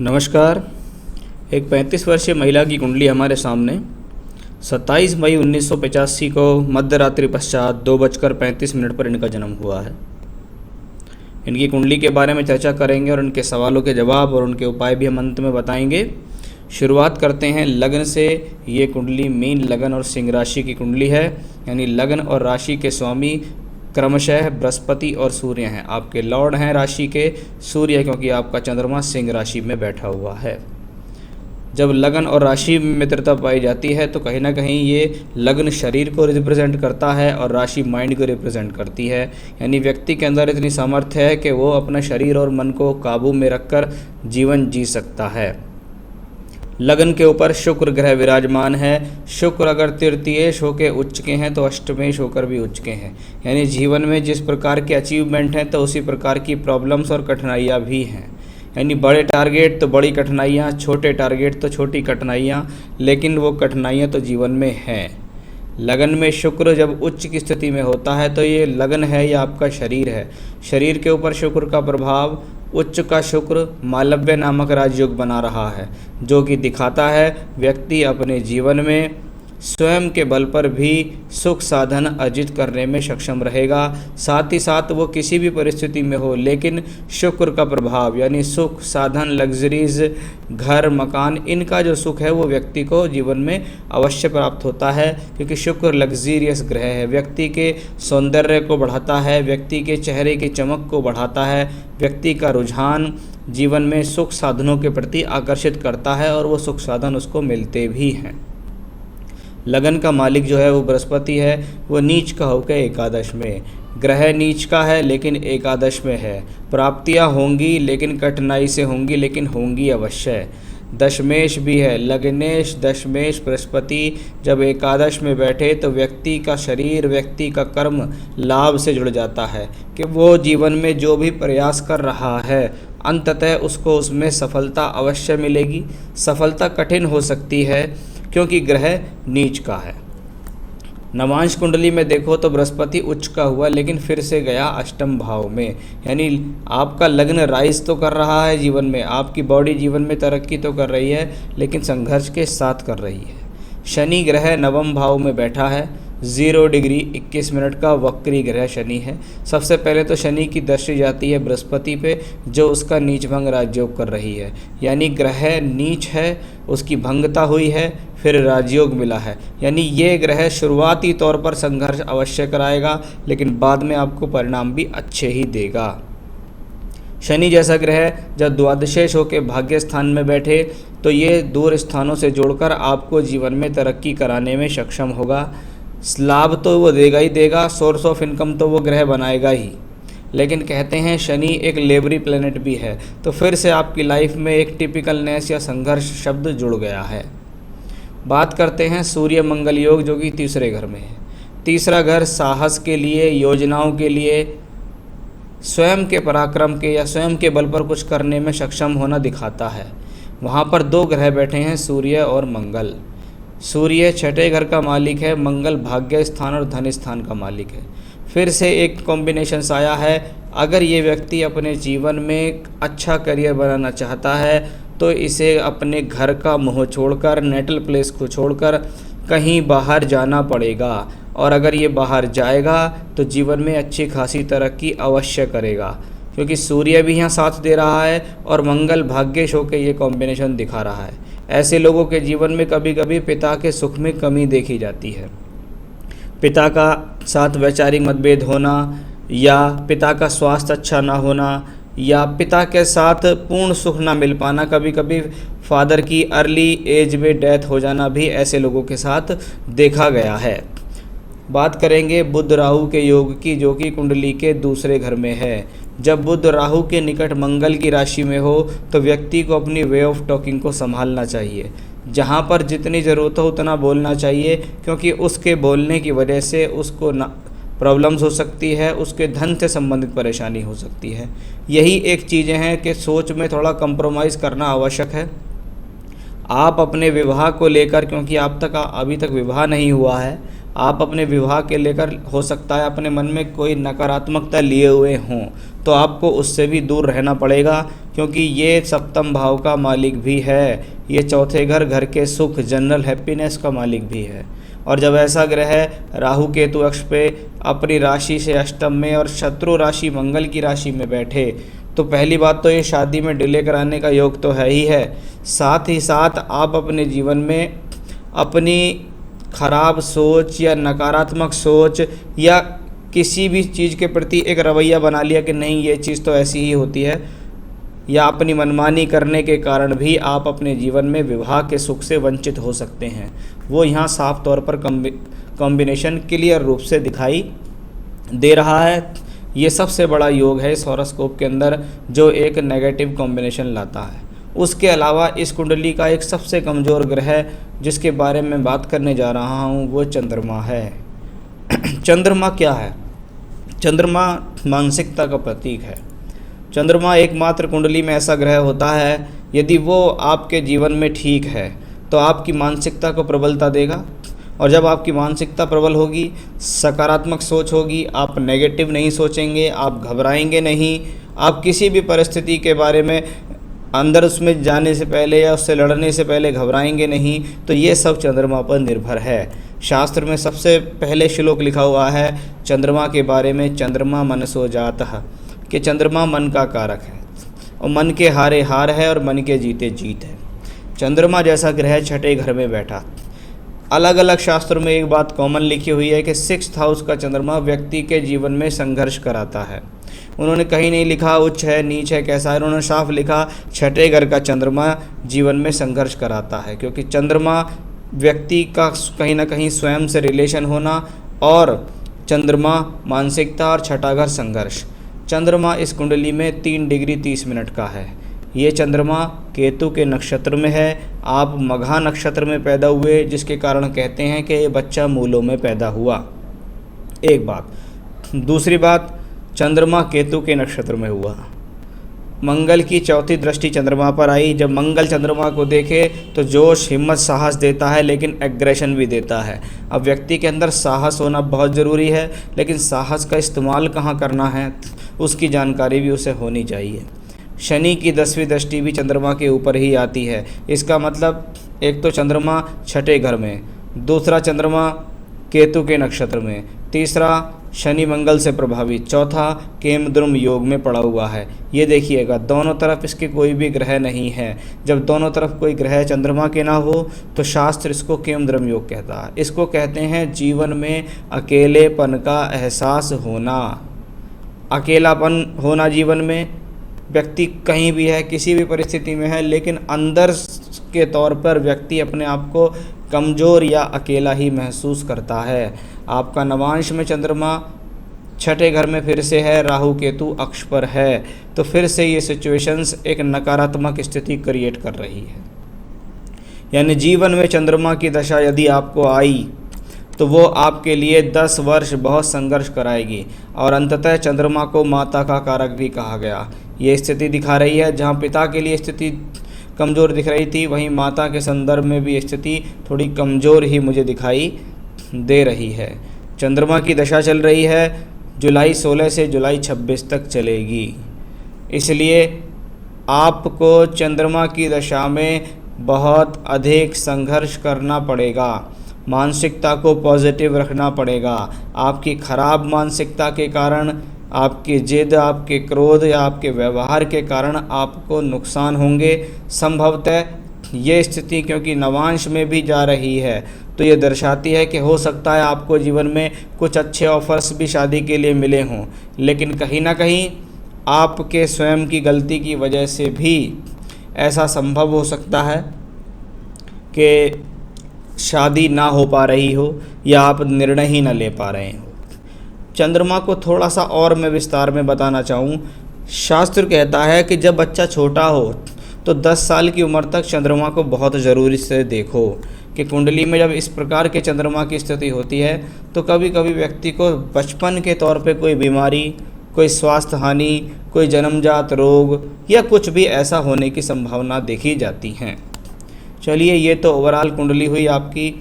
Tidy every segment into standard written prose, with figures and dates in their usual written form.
नमस्कार। एक 35 वर्षीय महिला की कुंडली हमारे सामने 27 मई 1985 को मध्यरात्रि पश्चात 2:35 पर इनका जन्म हुआ है। इनकी कुंडली के बारे में चर्चा करेंगे और उनके सवालों के जवाब और उनके उपाय भी हम अंत में बताएंगे। शुरुआत करते हैं लग्न से। ये कुंडली मीन, लगन और सिंह राशि की कुंडली है, यानी लगन और राशि के स्वामी क्रमशः बृहस्पति और सूर्य हैं। आपके लॉर्ड हैं राशि के सूर्य, क्योंकि आपका चंद्रमा सिंह राशि में बैठा हुआ है। जब लगन और राशि में मित्रता पाई जाती है तो कहीं ना कहीं ये लगन शरीर को रिप्रेजेंट करता है और राशि माइंड को रिप्रेजेंट करती है। यानी व्यक्ति के अंदर इतनी सामर्थ्य है कि वो अपना शरीर और मन को काबू में रखकर जीवन जी सकता है। लगन के ऊपर शुक्र ग्रह विराजमान है। शुक्र अगर तृतीयेश होकर उच्च के हैं तो अष्टमेश होकर भी उच्च के हैं। यानी जीवन में जिस प्रकार के अचीवमेंट हैं तो उसी प्रकार की प्रॉब्लम्स और कठिनाइयाँ भी हैं। यानी बड़े टारगेट तो बड़ी कठिनाइयाँ, छोटे टारगेट तो छोटी कठिनाइयाँ, लेकिन वो कठिनाइयाँ तो जीवन में हैं। लगन में शुक्र जब उच्च की स्थिति में होता है तो ये लगन है या आपका शरीर है। शरीर के ऊपर शुक्र का प्रभाव, उच्च का शुक्र मालव्य नामक राजयोग बना रहा है, जो कि दिखाता है व्यक्ति अपने जीवन में स्वयं के बल पर भी सुख साधन अर्जित करने में सक्षम रहेगा। साथ ही साथ वो किसी भी परिस्थिति में हो, लेकिन शुक्र का प्रभाव यानी सुख साधन, लग्जरीज, घर मकान, इनका जो सुख है वो व्यक्ति को जीवन में अवश्य प्राप्त होता है, क्योंकि शुक्र लग्जीरियस ग्रह है। व्यक्ति के सौंदर्य को बढ़ाता है, व्यक्ति के चेहरे की चमक को बढ़ाता है, व्यक्ति का रुझान जीवन में सुख साधनों के प्रति आकर्षित करता है और वो सुख साधन उसको मिलते भी हैं। लगन का मालिक जो है वो बृहस्पति है। वो नीच का होकर एकादश में, ग्रह नीच का है लेकिन एकादश में है। प्राप्तियां होंगी लेकिन कठिनाई से होंगी, लेकिन होंगी अवश्य। दशमेश भी है, लग्नेश दशमेश बृहस्पति जब एकादश में बैठे तो व्यक्ति का शरीर, व्यक्ति का कर्म लाभ से जुड़ जाता है कि वो जीवन में जो भी प्रयास कर रहा है अंततः उसको उसमें सफलता अवश्य मिलेगी। सफलता कठिन हो सकती है क्योंकि ग्रह नीच का है। नवांश कुंडली में देखो तो बृहस्पति उच्च का हुआ लेकिन फिर से गया अष्टम भाव में। यानी आपका लग्न राइज तो कर रहा है जीवन में, आपकी बॉडी जीवन में तरक्की तो कर रही है लेकिन संघर्ष के साथ कर रही है। शनि ग्रह नवम भाव में बैठा है, 0 डिग्री 21 मिनट का वक्री ग्रह शनि है। सबसे पहले तो शनि की दृष्टि जाती है बृहस्पति पे, जो उसका नीच भंग राजयोग कर रही है। यानी ग्रह नीच है, उसकी भंगता हुई है, फिर राजयोग मिला है। यानी ये ग्रह शुरुआती तौर पर संघर्ष अवश्य कराएगा, लेकिन बाद में आपको परिणाम भी अच्छे ही देगा। शनि जैसा ग्रह जब द्वादशेश होकर भाग्य स्थान में बैठे तो ये दूर स्थानों से जोड़कर आपको जीवन में तरक्की कराने में सक्षम होगा। लाभ तो वो देगा ही देगा, सोर्स ऑफ इनकम तो वो ग्रह बनाएगा ही। लेकिन कहते हैं शनि एक लेबरी प्लेनेट भी है, तो फिर से आपकी लाइफ में एक टिपिकलनेस या संघर्ष शब्द जुड़ गया है। बात करते हैं सूर्य मंगल योग, जो कि तीसरे घर में है। तीसरा घर साहस के लिए, योजनाओं के लिए, स्वयं के पराक्रम के या स्वयं के बल पर कुछ करने में सक्षम होना दिखाता है। वहाँ पर 2 ग्रह बैठे हैं, सूर्य और मंगल। सूर्य छठे घर का मालिक है, मंगल भाग्य स्थान और धन स्थान का मालिक है। फिर से एक कॉम्बिनेशन आया है। अगर ये व्यक्ति अपने जीवन में अच्छा करियर बनाना चाहता है तो इसे अपने घर का मोह छोड़कर, नेटल प्लेस को छोड़कर कहीं बाहर जाना पड़ेगा, और अगर ये बाहर जाएगा तो जीवन में अच्छी खासी तरक्की अवश्य करेगा, क्योंकि सूर्य भी यहाँ साथ दे रहा है और मंगल भाग्यश होकर ये कॉम्बिनेशन दिखा रहा है। ऐसे लोगों के जीवन में कभी कभी पिता के सुख में कमी देखी जाती है। पिता का साथ वैचारिक मतभेद होना, या पिता का स्वास्थ्य अच्छा ना होना, या पिता के साथ पूर्ण सुख ना मिल पाना, कभी कभी फादर की अर्ली एज में डेथ हो जाना भी ऐसे लोगों के साथ देखा गया है। बात करेंगे बुध राहु के योग की, जो कि कुंडली के दूसरे घर में है। जब बुध राहु के निकट मंगल की राशि में हो तो व्यक्ति को अपनी वे ऑफ टॉकिंग को संभालना चाहिए। जहाँ पर जितनी ज़रूरत हो उतना बोलना चाहिए, क्योंकि उसके बोलने की वजह से उसको प्रॉब्लम्स हो सकती है, उसके धन से संबंधित परेशानी हो सकती है। यही एक चीज़ें हैं कि सोच में थोड़ा कंप्रोमाइज़ करना आवश्यक है। आप अपने विवाह को लेकर, क्योंकि आप तक अभी तक विवाह नहीं हुआ है, आप अपने विवाह के लेकर हो सकता है अपने मन में कोई नकारात्मकता लिए हुए हों, तो आपको उससे भी दूर रहना पड़ेगा, क्योंकि ये सप्तम भाव का मालिक भी है। ये चौथे घर, घर के सुख, जनरल हैप्पीनेस का मालिक भी है। और जब ऐसा ग्रह राहु केतु अक्ष पे अपनी राशि से अष्टम में और शत्रु राशि मंगल की राशि में बैठे, तो पहली बात तो ये शादी में डिले कराने का योग तो है ही है, साथ ही साथ आप अपने जीवन में अपनी खराब सोच या नकारात्मक सोच या किसी भी चीज़ के प्रति एक रवैया बना लिया कि नहीं ये चीज़ तो ऐसी ही होती है, या अपनी मनमानी करने के कारण भी आप अपने जीवन में विवाह के सुख से वंचित हो सकते हैं। वो यहाँ साफ तौर पर कॉम्बिनेशन क्लियर रूप से दिखाई दे रहा है। ये सबसे बड़ा योग है इस हॉरोस्कोप के अंदर जो एक नेगेटिव कॉम्बिनेशन लाता है। उसके अलावा इस कुंडली का एक सबसे कमज़ोर ग्रह जिसके बारे में बात करने जा रहा हूँ वो चंद्रमा है। चंद्रमा क्या है? चंद्रमा मानसिकता का प्रतीक है। चंद्रमा एकमात्र कुंडली में ऐसा ग्रह होता है, यदि वो आपके जीवन में ठीक है तो आपकी मानसिकता को प्रबलता देगा, और जब आपकी मानसिकता प्रबल होगी, सकारात्मक सोच होगी, आप नेगेटिव नहीं सोचेंगे, आप घबराएंगे नहीं, आप किसी भी परिस्थिति के बारे में अंदर उसमें जाने से पहले या उससे लड़ने से पहले घबराएंगे नहीं, तो ये सब चंद्रमा पर निर्भर है। शास्त्र में सबसे पहले श्लोक लिखा हुआ है चंद्रमा के बारे में, चंद्रमा मनसो जातः, कि चंद्रमा मन का कारक है और मन के हारे हार है और मन के जीते जीत है। चंद्रमा जैसा ग्रह छठे घर में बैठा। अलग अलग शास्त्रों में एक बात कॉमन लिखी हुई है कि 6th हाउस का चंद्रमा व्यक्ति के जीवन में संघर्ष कराता है। उन्होंने कहीं नहीं लिखा उच्च है नीच है कैसा है, उन्होंने साफ लिखा छठे घर का चंद्रमा जीवन में संघर्ष कराता है, क्योंकि चंद्रमा व्यक्ति का कहीं ना कहीं स्वयं से रिलेशन होना, और चंद्रमा मानसिकता, और छठा घर संघर्ष। चंद्रमा इस कुंडली में 3 डिग्री 30 मिनट का है। ये चंद्रमा केतु के नक्षत्र में है। आप मघा नक्षत्र में पैदा हुए, जिसके कारण कहते हैं कि ये बच्चा मूलों में पैदा हुआ। एक बात। दूसरी बात, चंद्रमा केतु के नक्षत्र में हुआ। मंगल की चौथी दृष्टि चंद्रमा पर आई। जब मंगल चंद्रमा को देखे तो जोश, हिम्मत, साहस देता है, लेकिन एग्रेशन भी देता है। अब व्यक्ति के अंदर साहस होना बहुत ज़रूरी है, लेकिन साहस का इस्तेमाल कहाँ करना है उसकी जानकारी भी उसे होनी चाहिए। शनि की 10वीं दृष्टि भी चंद्रमा के ऊपर ही आती है। इसका मतलब एक तो चंद्रमा छठे घर में, दूसरा चंद्रमा केतु के नक्षत्र में, तीसरा शनि मंगल से प्रभावित, चौथा केमद्रुम योग में पड़ा हुआ है। ये देखिएगा दोनों तरफ इसके कोई भी ग्रह नहीं है। जब दोनों तरफ कोई ग्रह चंद्रमा के ना हो तो शास्त्र इसको केमद्रुम योग कहता है। इसको कहते हैं जीवन में अकेलेपन का एहसास होना। अकेलापन होना जीवन में, व्यक्ति कहीं भी है, किसी भी परिस्थिति में है, लेकिन अंदर के तौर पर व्यक्ति अपने आप को कमज़ोर या अकेला ही महसूस करता है। आपका नवांश में चंद्रमा छठे घर में फिर से है, राहु केतु अक्ष पर है, तो फिर से ये सिचुएशंस एक नकारात्मक स्थिति क्रिएट कर रही है। यानी जीवन में चंद्रमा की दशा यदि आपको आई तो वो आपके लिए 10 वर्ष बहुत संघर्ष कराएगी, और अंततः चंद्रमा को माता का कारक भी कहा गया। ये स्थिति दिखा रही है जहाँ पिता के लिए स्थिति कमज़ोर दिख रही थी, वहीं माता के संदर्भ में भी स्थिति थोड़ी कमज़ोर ही मुझे दिखाई दे रही है। चंद्रमा की दशा चल रही है, जुलाई 16 से जुलाई 26 तक चलेगी, इसलिए आपको चंद्रमा की दशा में बहुत अधिक संघर्ष करना पड़ेगा। मानसिकता को पॉजिटिव रखना पड़ेगा। आपकी खराब मानसिकता के कारण, आपकी जिद, आपके क्रोध या आपके व्यवहार के कारण आपको नुकसान होंगे। संभवतः ये स्थिति क्योंकि नवांश में भी जा रही है तो ये दर्शाती है कि हो सकता है आपको जीवन में कुछ अच्छे ऑफर्स भी शादी के लिए मिले हों, लेकिन कहीं ना कहीं आपके स्वयं की गलती की वजह से भी ऐसा संभव हो सकता है कि शादी ना हो पा रही हो या आप निर्णय ही ना ले पा रहे हो। चंद्रमा को थोड़ा सा और मैं विस्तार में बताना चाहूँ। शास्त्र कहता है कि जब बच्चा छोटा हो तो 10 साल की उम्र तक चंद्रमा को बहुत ज़रूरी से देखो, कि कुंडली में जब इस प्रकार के चंद्रमा की स्थिति होती है तो कभी कभी व्यक्ति को बचपन के तौर पे कोई बीमारी, कोई स्वास्थ्य हानि, कोई जन्मजात रोग या कुछ भी ऐसा होने की संभावना देखी जाती हैं। चलिए, ये तो ओवरऑल कुंडली हुई आपकी।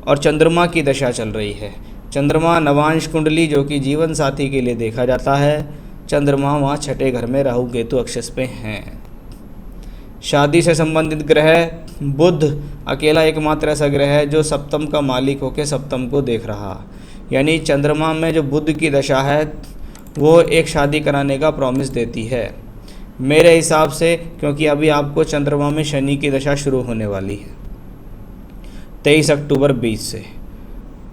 और चंद्रमा की दशा चल रही है। चंद्रमा नवांश कुंडली जो कि जीवन साथी के लिए देखा जाता है। चंद्रमा वहाँ छठे घर में राहु केतु अक्षस पे हैं। शादी से संबंधित ग्रह बुध अकेला एकमात्र ऐसा ग्रह है जो सप्तम का मालिक होकर सप्तम को देख रहा। यानी चंद्रमा में जो बुध की दशा है वो एक शादी कराने का प्रॉमिस देती है मेरे हिसाब से, क्योंकि अभी आपको चंद्रमा में शनि की दशा शुरू होने वाली है 23 अक्टूबर 20 से।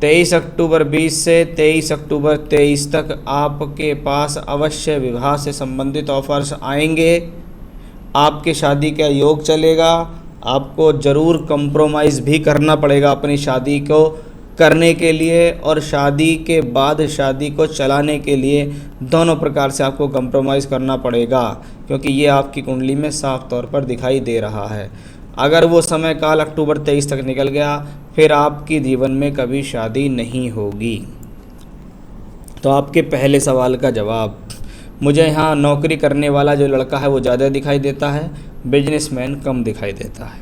23 अक्टूबर 20 से 23 अक्टूबर 23 तक आपके पास अवश्य विवाह से संबंधित ऑफर्स आएंगे। आपके शादी का योग चलेगा। आपको ज़रूर कंप्रोमाइज़ भी करना पड़ेगा अपनी शादी को करने के लिए, और शादी के बाद शादी को चलाने के लिए दोनों प्रकार से आपको कंप्रोमाइज़ करना पड़ेगा, क्योंकि ये आपकी कुंडली में साफ तौर पर दिखाई दे रहा है। अगर वो समय काल अक्टूबर 23 तक निकल गया फिर आपकी जीवन में कभी शादी नहीं होगी। तो आपके पहले सवाल का जवाब, मुझे यहाँ नौकरी करने वाला जो लड़का है वो ज़्यादा दिखाई देता है, बिजनेसमैन कम दिखाई देता है।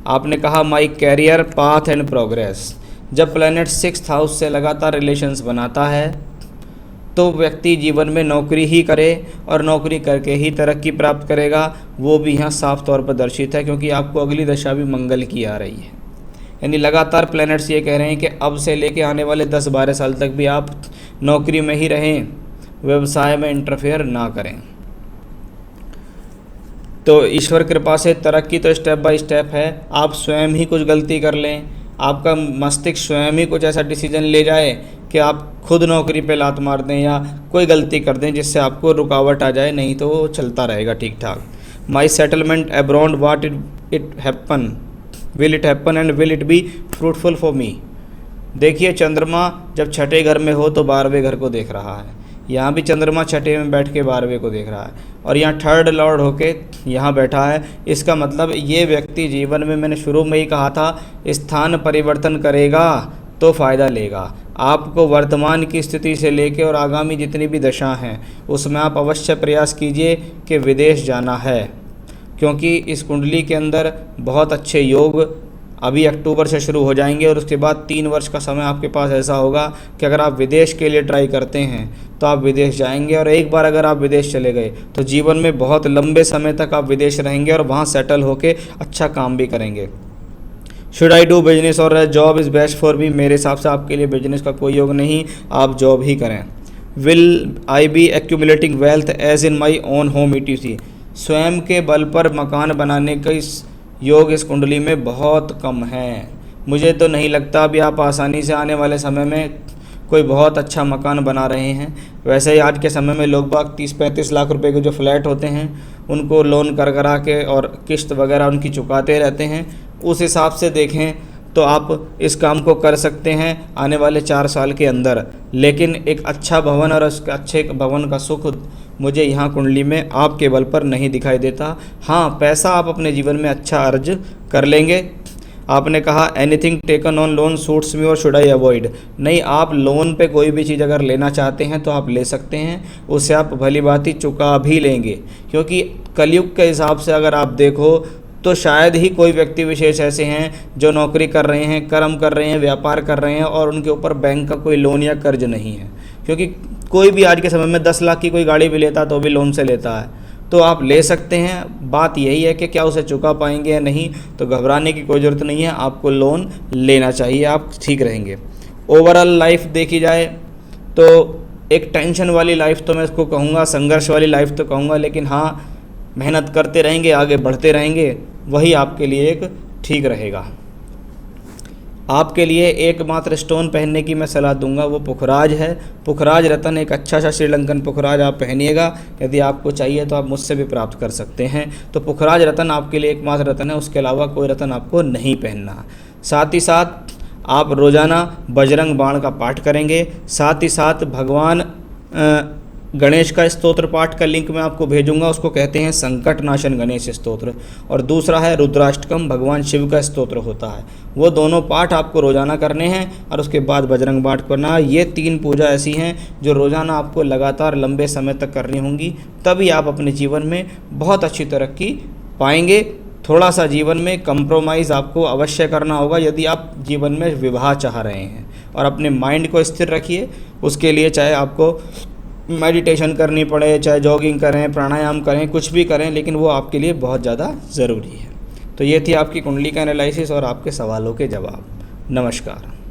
आपने कहा my career path and progress. जब प्लैनेट 6th हाउस से लगातार रिलेशंस बनाता है तो व्यक्ति जीवन में नौकरी ही करे और नौकरी करके ही तरक्की प्राप्त करेगा। वो भी यहाँ साफ तौर पर दर्शित है, क्योंकि आपको अगली दशा भी मंगल की आ रही है। यानी लगातार प्लैनेट्स ये कह रहे हैं कि अब से लेके आने वाले 10-12 साल तक भी आप नौकरी में ही रहें, व्यवसाय में इंटरफेयर ना करें। तो ईश्वर कृपा से तरक्की तो स्टेप बाय स्टेप है। आप स्वयं ही कुछ गलती कर लें, आपका मस्तिष्क स्वयं ही कुछ ऐसा डिसीजन ले जाए कि आप खुद नौकरी पे लात मार दें या कोई गलती कर दें जिससे आपको रुकावट आ जाए, नहीं तो वो चलता रहेगा ठीक ठाक। My settlement abroad what it happen, will it happen and will it be fruitful for me. देखिए, चंद्रमा जब छठे घर में हो तो 12वें घर को देख रहा है। यहाँ भी चंद्रमा छठे में बैठ के 12वें को देख रहा है, और यहाँ थर्ड लॉर्ड होके यहाँ बैठा है। इसका मतलब ये व्यक्ति जीवन में, मैंने शुरू में ही कहा था, स्थान परिवर्तन करेगा तो फ़ायदा लेगा। आपको वर्तमान की स्थिति से लेकर और आगामी जितनी भी दशा हैं उसमें आप अवश्य प्रयास कीजिए कि विदेश जाना है, क्योंकि इस कुंडली के अंदर बहुत अच्छे योग अभी अक्टूबर से शुरू हो जाएंगे, और उसके बाद 3 वर्ष का समय आपके पास ऐसा होगा कि अगर आप विदेश के लिए ट्राई करते हैं तो आप विदेश जाएंगे। और एक बार अगर आप विदेश चले गए तो जीवन में बहुत लंबे समय तक आप विदेश रहेंगे और वहाँ सेटल होकर अच्छा काम भी करेंगे। शुड आई डू बिजनेस और job is best for me. मेरे हिसाब से आपके लिए बिजनेस का कोई योग नहीं, आप जॉब ही करें। Will I be accumulating wealth as in my own home ETC। स्वयं के बल पर मकान बनाने का इस योग इस कुंडली में बहुत कम है। मुझे तो नहीं लगता अभी आप आसानी से आने वाले समय में कोई बहुत अच्छा मकान बना रहे हैं। वैसे ही आज के समय में लोग बाग 30-35 लाख रुपए के जो फ्लैट होते हैं उनको लोन कर करा के और किस्त वगैरह उनकी चुकाते रहते हैं। उस हिसाब से देखें तो आप इस काम को कर सकते हैं आने वाले 4 साल के अंदर। लेकिन एक अच्छा भवन और उस अच्छे भवन का सुख मुझे यहाँ कुंडली में आपके बल पर नहीं दिखाई देता। हाँ, पैसा आप अपने जीवन में अच्छा अर्ज कर लेंगे। आपने कहा anything taken on loan suits me और शुड आई अवॉइड। नहीं, आप लोन पे कोई भी चीज़ अगर लेना चाहते हैं तो आप ले सकते हैं, उससे आप भली भांति चुका भी लेंगे। क्योंकि कलयुग के हिसाब से अगर आप देखो तो शायद ही कोई व्यक्ति विशेष ऐसे हैं जो नौकरी कर रहे हैं, कर्म कर रहे हैं, व्यापार कर रहे हैं और उनके ऊपर बैंक का कोई लोन या कर्ज नहीं है। क्योंकि कोई भी आज के समय में 10 लाख की कोई गाड़ी भी लेता तो भी लोन से लेता है। तो आप ले सकते हैं। बात यही है कि क्या उसे चुका पाएंगे या नहीं, तो घबराने की कोई ज़रूरत नहीं है। आपको लोन लेना चाहिए, आप ठीक रहेंगे। ओवरऑल लाइफ देखी जाए तो एक टेंशन वाली लाइफ तो मैं इसको कहूँगा, संघर्ष वाली लाइफ तो कहूँगा, लेकिन हाँ, मेहनत करते रहेंगे, आगे बढ़ते रहेंगे, वही आपके लिए एक ठीक रहेगा। आपके लिए एकमात्र स्टोन पहनने की मैं सलाह दूंगा, वो पुखराज है। पुखराज रतन, एक अच्छा सा श्रीलंकन पुखराज आप पहनिएगा। यदि आपको चाहिए तो आप मुझसे भी प्राप्त कर सकते हैं। तो पुखराज रतन आपके लिए एकमात्र रतन है, उसके अलावा कोई रतन आपको नहीं पहनना। साथ ही साथ आप रोज़ाना बजरंग बाण का पाठ करेंगे। साथ ही साथ भगवान गणेश का स्तोत्र पाठ का लिंक मैं आपको भेजूंगा, उसको कहते हैं संकट नाशन गणेश स्तोत्र। और दूसरा है रुद्राष्टकम, भगवान शिव का स्तोत्र होता है। वो दोनों पाठ आपको रोज़ाना करने हैं और उसके बाद बजरंग बाण करना है। ये 3 पूजा ऐसी हैं जो रोज़ाना आपको लगातार लंबे समय तक करनी होंगी, तभी आप अपने जीवन में बहुत अच्छी तरक्की पाएंगे। थोड़ा सा जीवन में कंप्रोमाइज़ आपको अवश्य करना होगा यदि आप जीवन में विवाह चाह रहे हैं। और अपने माइंड को स्थिर रखिए, उसके लिए चाहे आपको मेडिटेशन करनी पड़े, चाहे जॉगिंग करें, प्राणायाम करें, कुछ भी करें, लेकिन वो आपके लिए बहुत ज़्यादा ज़रूरी है। तो ये थी आपकी कुंडली का एनालिसिस और आपके सवालों के जवाब। नमस्कार।